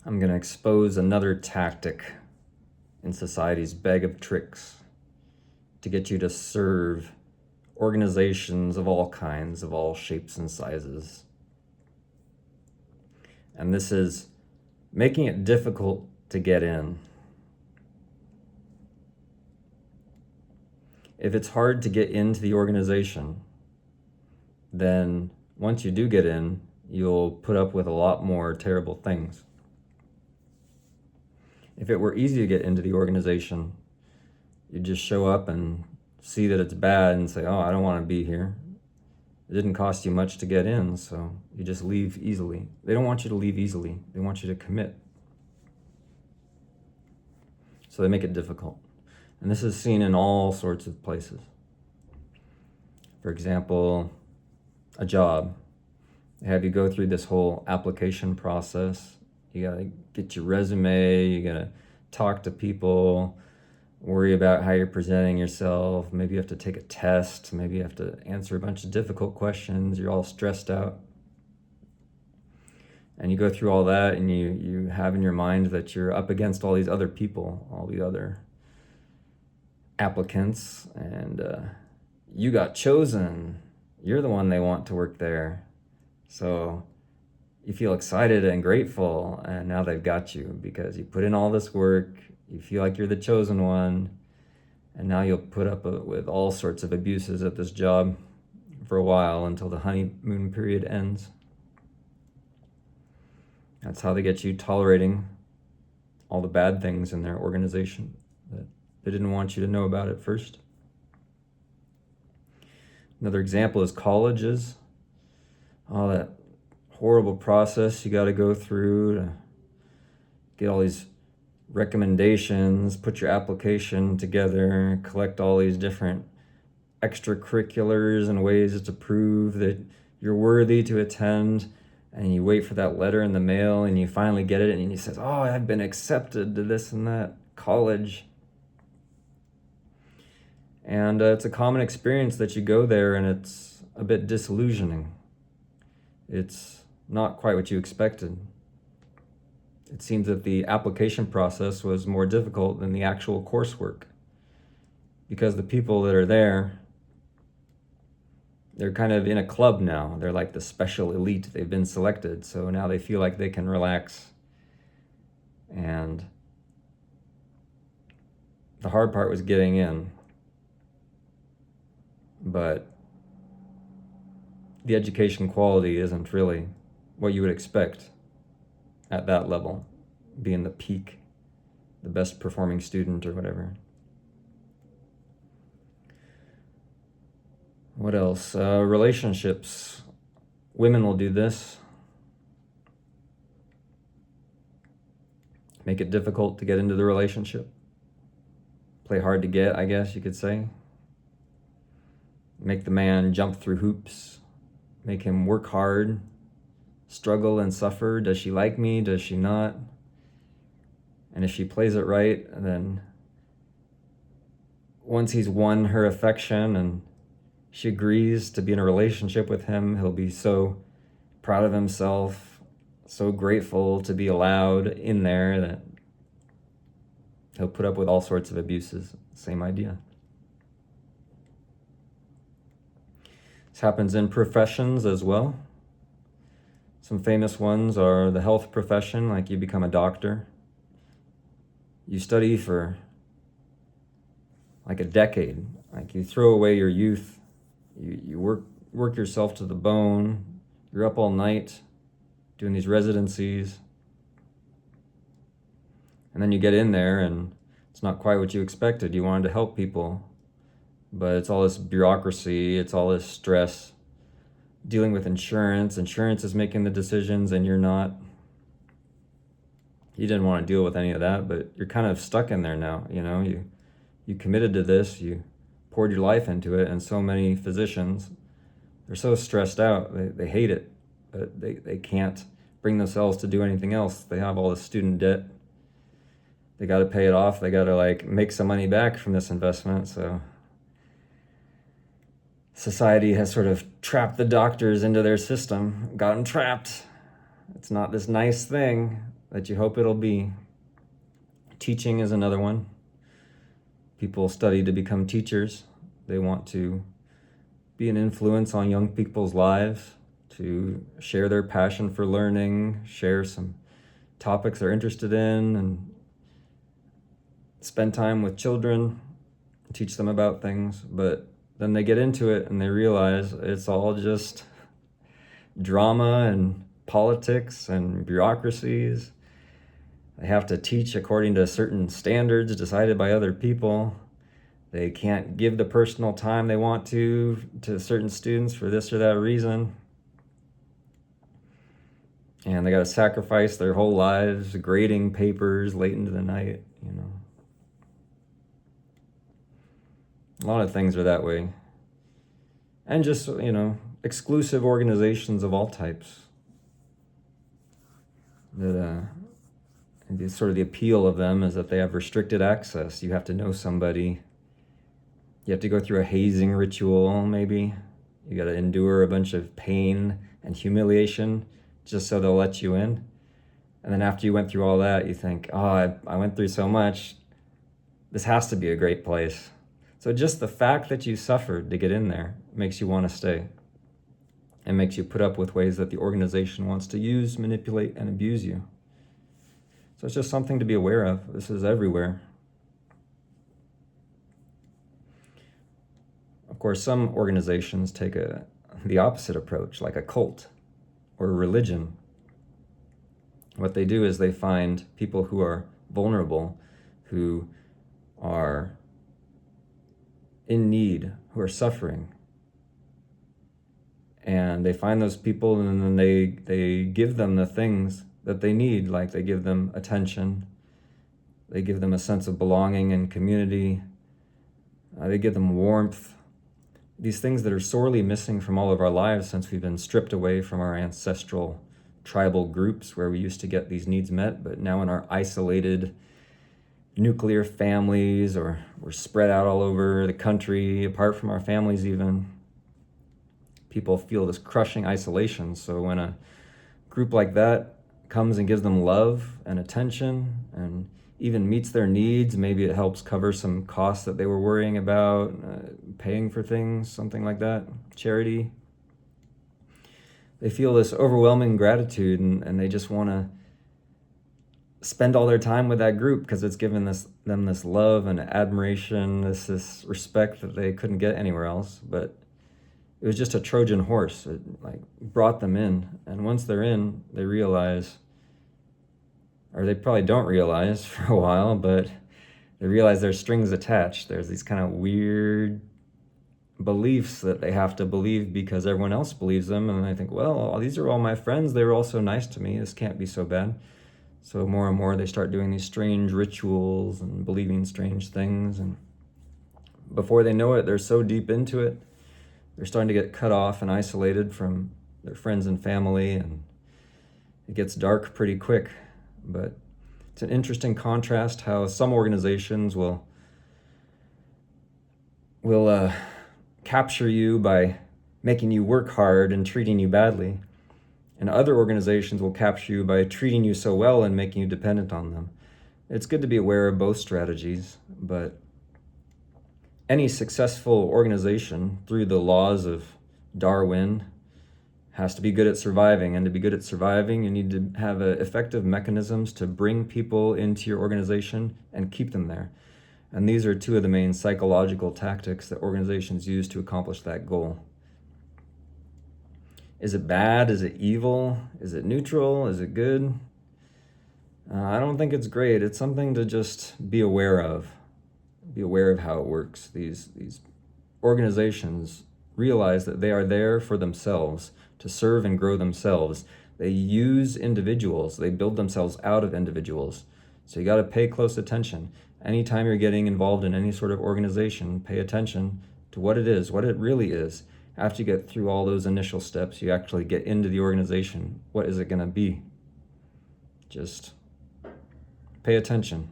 I'm going to expose another tactic in society's bag of tricks to get you to serve organizations of all kinds, of all shapes and sizes. And this is making it difficult to get in. If it's hard to get into the organization, then once you do get in, you'll put up with a lot more terrible things. If it were easy to get into the organization, you'd just show up and see that it's bad and say, oh, I don't want to be here. It didn't cost you much to get in, so you just leave easily. They don't want you to leave easily. They want you to commit. So they make it difficult. And this is seen in all sorts of places. For example, a job. They have you go through this whole application process. You gotta get your resume, you gotta talk to people, worry about how you're presenting yourself. Maybe you have to take a test. Maybe you have to answer a bunch of difficult questions. You're all stressed out. And you go through all that and you have in your mind that you're up against all these other people, all the other applicants, and you got chosen. You're the one they want to work there. So you feel excited and grateful, and now they've got you because you put in all this work. You feel like you're the chosen one, and now you'll put up with all sorts of abuses at this job for a while until the honeymoon period ends. That's how they get you tolerating all the bad things in their organization that they didn't want you to know about at first. Another example is colleges. All that horrible process you got to go through to get all these recommendations, put your application together, collect all these different extracurriculars and ways to prove that you're worthy to attend. And you wait for that letter in the mail and you finally get it and he says, oh, I've been accepted to this and that college. And it's a common experience that you go there and it's a bit disillusioning. It's not quite what you expected. It seems that the application process was more difficult than the actual coursework because the people that are there, they're kind of in a club now. They're like the special elite. They've been selected. So now they feel like they can relax. And the hard part was getting in. But the education quality isn't really what you would expect at that level, being the peak, the best performing student or whatever. What else? Relationships. Women will do this. Make it difficult to get into the relationship. Play hard to get, I guess you could say. Make the man jump through hoops. Make him work hard. Struggle and suffer. Does she like me? Does she not? And if she plays it right, then once he's won her affection and she agrees to be in a relationship with him, he'll be so proud of himself, so grateful to be allowed in there that he'll put up with all sorts of abuses. Same idea. This happens in professions as well. Some famous ones are the health profession, like you become a doctor. You study for like a decade, like you throw away your youth. You work yourself to the bone. You're up all night doing these residencies. And then you get in there and it's not quite what you expected. You wanted to help people, but it's all this bureaucracy. It's all this stress. Dealing with insurance. Insurance is making the decisions and you're not. You didn't want to deal with any of that, but you're kind of stuck in there now. You know, you committed to this. You poured your life into it, and so many physicians, they're so stressed out. They hate it, but they can't bring themselves to do anything else. They have all this student debt. They got to pay it off. They got to like make some money back from this investment. So society has sort of trapped the doctors into their system, got them trapped. It's not this nice thing that you hope it'll be. Teaching is another one. People study to become teachers. They want to be an influence on young people's lives, to share their passion for learning, share some topics they're interested in, and spend time with children, teach them about things. But then they get into it and they realize it's all just drama and politics and bureaucracies. They have to teach according to certain standards decided by other people. They can't give the personal time they want to certain students for this or that reason. And they got to sacrifice their whole lives grading papers late into the night, you know. A lot of things are that way. And just, you know, exclusive organizations of all types. That sort of the appeal of them is that they have restricted access. You have to know somebody. You have to go through a hazing ritual, maybe. You got to endure a bunch of pain and humiliation just so they'll let you in. And then after you went through all that, you think, oh, I went through so much. This has to be a great place. So just the fact that you suffered to get in there makes you want to stay. And makes you put up with ways that the organization wants to use, manipulate, and abuse you. So it's just something to be aware of. This is everywhere. Of course, some organizations take the opposite approach, like a cult or a religion. What they do is they find people who are vulnerable, who are in need, who are suffering. And they find those people and then they give them the things that they need, like they give them attention, they give them a sense of belonging and community, they give them warmth, these things that are sorely missing from all of our lives since we've been stripped away from our ancestral tribal groups where we used to get these needs met, but now in our isolated nuclear families, or we're spread out all over the country, apart from our families even, people feel this crushing isolation. So when a group like that comes and gives them love and attention and even meets their needs, maybe it helps cover some costs that they were worrying about, paying for things, something like that, charity. They feel this overwhelming gratitude and they just want to spend all their time with that group because it's given them this love and admiration, this respect that they couldn't get anywhere else. But it was just a Trojan horse. It like brought them in. And once they're in, they realize, or they probably don't realize for a while, but they realize there's strings attached. There's these kind of weird beliefs that they have to believe because everyone else believes them. And they think, well, these are all my friends. They were all so nice to me. This can't be so bad. So more and more they start doing these strange rituals and believing strange things. And before they know it, they're so deep into it, they're starting to get cut off and isolated from their friends and family. And it gets dark pretty quick. But it's an interesting contrast how some organizations will capture you by making you work hard and treating you badly. And other organizations will capture you by treating you so well and making you dependent on them. It's good to be aware of both strategies, but any successful organization, through the laws of Darwin, has to be good at surviving. And to be good at surviving, you need to have effective mechanisms to bring people into your organization and keep them there. And these are two of the main psychological tactics that organizations use to accomplish that goal. Is it bad? Is it evil? Is it neutral? Is it good? I don't think it's great. It's something to just be aware of. Be aware of how it works. These organizations realize that they are there for themselves, to serve and grow themselves. They use individuals. They build themselves out of individuals. So you got to pay close attention. Anytime you're getting involved in any sort of organization, pay attention to what it is, what it really is. After you get through all those initial steps, you actually get into the organization. What is it going to be? Just pay attention.